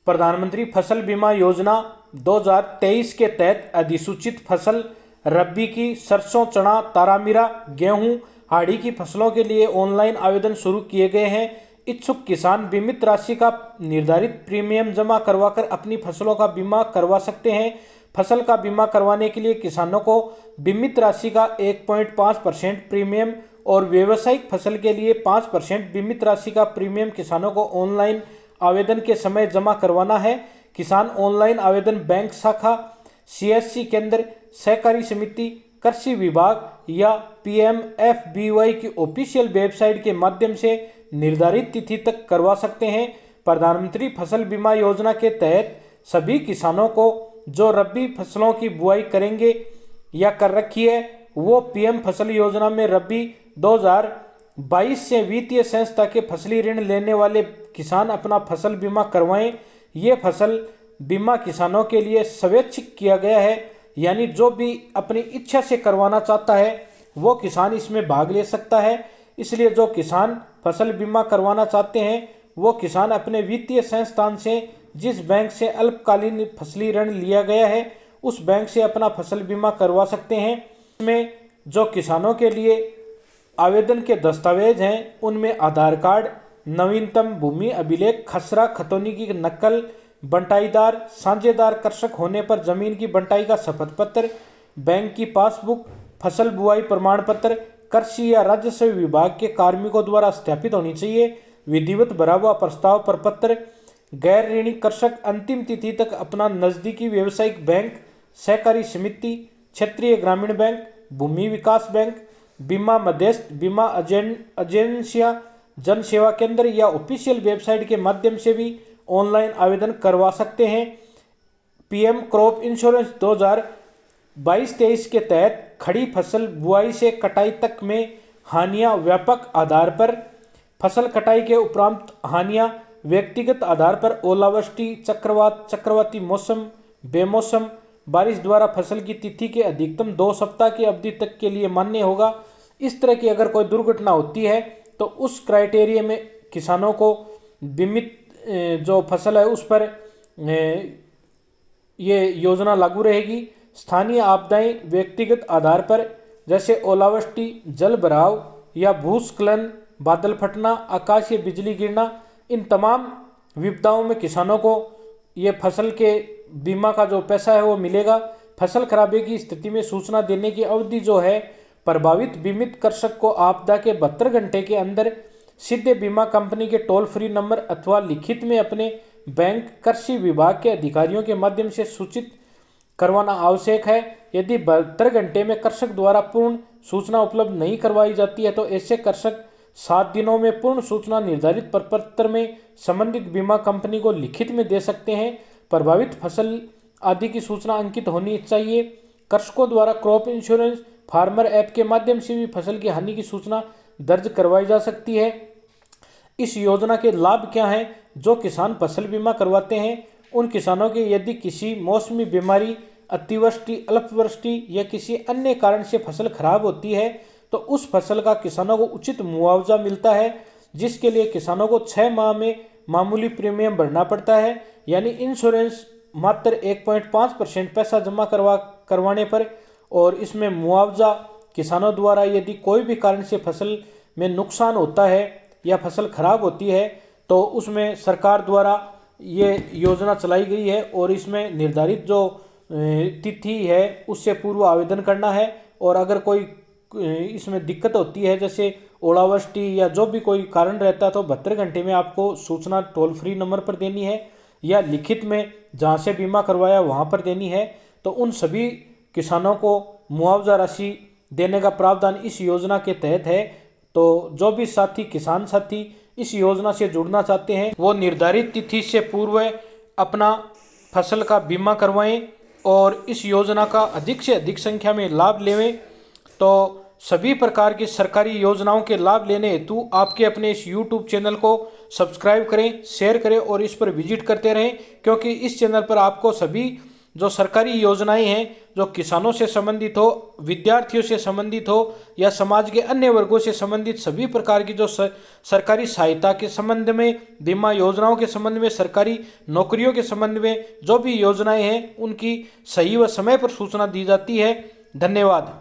प्रधानमंत्री फसल बीमा योजना 2023 के तहत अधिसूचित फसल रबी की सरसों, चना, तारामीरा, गेहूं, हाड़ी की फसलों के लिए ऑनलाइन आवेदन शुरू किए गए हैं। इच्छुक किसान बीमित राशि का निर्धारित प्रीमियम जमा करवाकर अपनी फसलों का बीमा करवा सकते हैं। फसल का बीमा करवाने के लिए किसानों को बीमित राशि का 1.5% प्रीमियम और व्यावसायिक फसल के लिए 5% बीमित राशि का प्रीमियम किसानों को ऑनलाइन आवेदन के समय जमा करवाना है। किसान ऑनलाइन आवेदन बैंक शाखा, CSC केंद्र, सहकारी समिति, कृषि विभाग या PMFBY की ऑफिशियल वेबसाइट के माध्यम से निर्धारित तिथि तक करवा सकते हैं। प्रधानमंत्री फसल बीमा योजना के तहत सभी किसानों को जो रबी फसलों की बुआई करेंगे या कर रखी है वो PM फसल योजना में रबी 2022 से वित्तीय संस्था के फसली ऋण लेने वाले किसान अपना फसल बीमा करवाएं। ये फसल बीमा किसानों के लिए स्वैच्छिक किया गया है, यानी जो भी अपनी इच्छा से करवाना चाहता है वो किसान इसमें भाग ले सकता है। इसलिए जो किसान फसल बीमा करवाना चाहते हैं वो किसान अपने वित्तीय संस्थान से जिस बैंक से अल्पकालीन फसली ऋण लिया गया है उस बैंक से अपना फसल बीमा करवा सकते हैं। इसमें जो किसानों के लिए आवेदन के दस्तावेज हैं उनमें आधार कार्ड, नवीनतम भूमि अभिलेख, खसरा खतौनी की नकल, बंटाईदार साझेदार कृषक होने पर जमीन की बंटाई का शपथ पत्र, बैंक की पासबुक, फसल बुआई प्रमाण पत्र कृषि या राजस्व विभाग के कार्मिकों द्वारा सत्यापित होनी चाहिए। विधिवत भरा हुआ प्रस्ताव प्रपत्र। गैर ऋणी कृषक अंतिम तिथि तक अपना नजदीकी व्यावसायिक बैंक, सहकारी समिति, क्षेत्रीय ग्रामीण बैंक, भूमि विकास बैंक, बीमा मध्यस्थ, बीमा एजेंसियां, जन सेवा केंद्र या ऑफिशियल वेबसाइट के माध्यम से भी ऑनलाइन आवेदन करवा सकते हैं। PM क्रॉप इंश्योरेंस 2022-23 के तहत खड़ी फसल बुआई से कटाई तक में हानियां व्यापक आधार पर, फसल कटाई के उपरांत हानियां व्यक्तिगत आधार पर, ओलावृष्टि, चक्रवात, चक्रवाती मौसम, बेमौसम बारिश द्वारा फसल की तिथि के अधिकतम 2 सप्ताह की अवधि तक के लिए मान्य होगा। इस तरह की अगर कोई दुर्घटना होती है तो उस क्राइटेरिया में किसानों को बीमित जो फसल है उस पर ये योजना लागू रहेगी। स्थानीय आपदाएं व्यक्तिगत आधार पर जैसे ओलावृष्टि, जल भराव या भूस्खलन, बादल फटना, आकाशीय बिजली गिरना, इन तमाम विपदाओं में किसानों को ये फसल के बीमा का जो पैसा है वो मिलेगा। फसल खराबे की स्थिति में सूचना देने की अवधि जो है प्रभावित बीमित कृषक को आपदा के 72 घंटे के अंदर सीधे बीमा कंपनी के टोल फ्री नंबर अथवा लिखित में अपने बैंक, कृषि विभाग के अधिकारियों के माध्यम से सूचित करवाना आवश्यक है। यदि 72 घंटे में कृषक द्वारा पूर्ण सूचना उपलब्ध नहीं करवाई जाती है तो ऐसे कृषक 7 दिनों में पूर्ण सूचना निर्धारित प्रपत्र में संबंधित बीमा कंपनी को लिखित में दे सकते हैं। प्रभावित फसल आदि की सूचना अंकित होनी चाहिए। कृषकों द्वारा क्रॉप इंश्योरेंस फार्मर ऐप के माध्यम से भी फसल की हानि की सूचना दर्ज करवाई जा सकती है। इस योजना के लाभ क्या हैं? जो किसान फसल बीमा करवाते हैं उन किसानों के यदि किसी मौसमी बीमारी, अतिवृष्टि, अल्पवृष्टि या किसी अन्य कारण से फसल खराब होती है तो उस फसल का किसानों को उचित मुआवजा मिलता है, जिसके लिए किसानों को 6 माह में मामूली प्रीमियम भरना पड़ता है। यानी इंश्योरेंस मात्र 1.5% पैसा जमा करवाने पर, और इसमें मुआवजा किसानों द्वारा यदि कोई भी कारण से फसल में नुकसान होता है या फसल खराब होती है तो उसमें सरकार द्वारा ये योजना चलाई गई है और इसमें निर्धारित जो तिथि है उससे पूर्व आवेदन करना है। और अगर कोई इसमें दिक्कत होती है जैसे ओलावृष्टि या जो भी कोई कारण रहता है तो 72 घंटे में आपको सूचना टोल फ्री नंबर पर देनी है या लिखित में जहाँ से बीमा करवाया वहाँ पर देनी है। तो उन सभी किसानों को मुआवजा राशि देने का प्रावधान इस योजना के तहत है। तो जो भी साथी किसान साथी इस योजना से जुड़ना चाहते हैं वो निर्धारित तिथि से पूर्व अपना फसल का बीमा करवाएं और इस योजना का अधिक से अधिक संख्या में लाभ लेवें। तो सभी प्रकार की सरकारी योजनाओं के लाभ लेने हेतु आपके अपने इस YouTube चैनल को सब्सक्राइब करें, शेयर करें और इस पर विजिट करते रहें, क्योंकि इस चैनल पर आपको सभी जो सरकारी योजनाएं हैं, जो किसानों से संबंधित हो, विद्यार्थियों से संबंधित हो या समाज के अन्य वर्गों से संबंधित सभी प्रकार की जो सरकारी सहायता के संबंध में, बीमा योजनाओं के संबंध में, सरकारी नौकरियों के संबंध में जो भी योजनाएं हैं उनकी सही व समय पर सूचना दी जाती है। धन्यवाद।